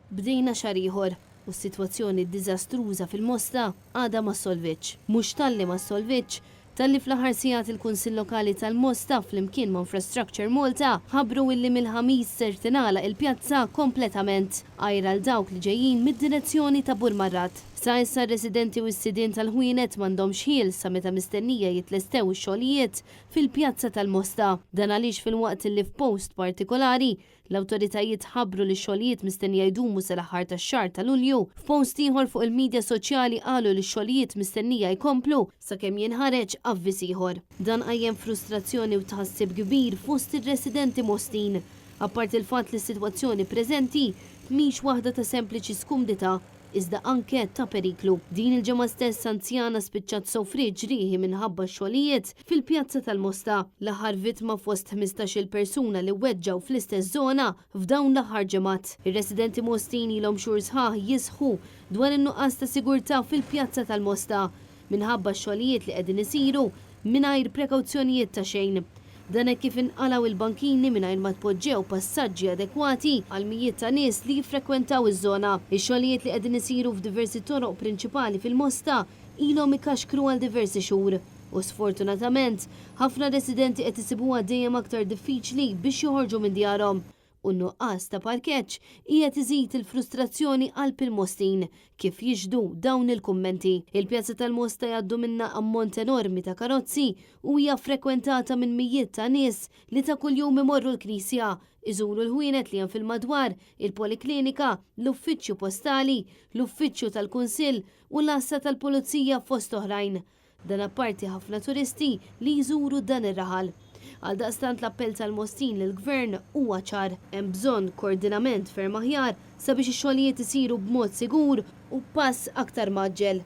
Bdejna xahar ieħor u s-sitwazzjoni diżastruża fil-Mosta għadha ma solvitx. Mhux talli ma solvitx, talli fl-aħħar sigħat il-Kunsill Lokali tal-Mosta flimkien ma' Infrastructure Malta ħabbru illi mill-ħamis ser tingħalaq il-pjazza kompletament għajra l dawk li ġejjin mid-direzzjoni ta' Burmarrat. Sa issa residenti u s-sidien tal-ħwienet m'għandhomx ħiel sa meta mistennija jitlestew ix-xogħlijiet fil-pjazza tal-Mosta. Dan għaliex fil-waqt li f'post partikolari l-awtoritajiet ħabbru li x-xogħlijiet mistennija jdumu sal-aħħar tax-xahar ta' Lulju, f'post ieħor fuq il-midja soċjali qalu li x-xogħlijiet mistennija jkomplu sakemm jinħareġ avviż ieħor. Dan qajjem frustrazzjoni u tħassib kbir fost ir-residenti Mostin. Apart il-fatt li s-sitwazzjoni preżenti mhix waħda ta' sempliċi skumdita, iżda anke ta' periklu. Din il-ġimgħa stess anzjana spiċċat sofri ġrieħi minħabba xogħlijiet fil-pjazza tal-Mosta. L-aħħar vittma fost 15-il persuna li weġġaw fl-istess żona f'dawn l-aħħar ġimgħat. Ir-residenti Mostin ilhom xhur sħaħ jisħu dwar in-nuqqas ta' sigurtà fil-pjazza tal-Mosta minħabba x-xogħlijiet li qegħdin isiru mingħajr prekawzjonijiet ta' xejn. Dan hekk kif inqalgħu il-bankini mingħajr ma tpoġġew passaġġi adekwati għal mijiet ta' nies li jiffrekwentaw iż-żona. Ix-xogħlijiet li qegħdin isiru f'diversi toroq prinċipali fil-Mosta ilhom ikaxkru għal diversi xhur. U sfortunatament, ħafna residenti qed isibuha dejjem aktar diffiċli biex joħorġu minn djarhom. U n-nuqqas ta' parkeġġ qiegħed iżid il-frustrazzjoni qalb il-Mostin kif jiġdu dawn il-kummenti. Il-pjazza tal-Mosta jgħaddu minnha ammont enormi ta' karozzi u hija frekwentata minn mijiet ta' nies li ta' kuljum imorru l-Knisja, iżuru l-ħwienet li hemm fil-madwar, il-Poliklinika, l-Uffiċċju Postali, l-Uffiċċju tal-Kunsill u l-Assa tal-Pulizija fost oħrajn. Dan apparti ħafna turisti li jżuru dan ir-raħal. Għaldaqstant l-appell tal-Mostin lill-Gvern huwa ċar, hemm bżonn koordinament ferm aħjar sabiex ix-xogħlijiet isiru b'mod sigur u pass aktar maġġel.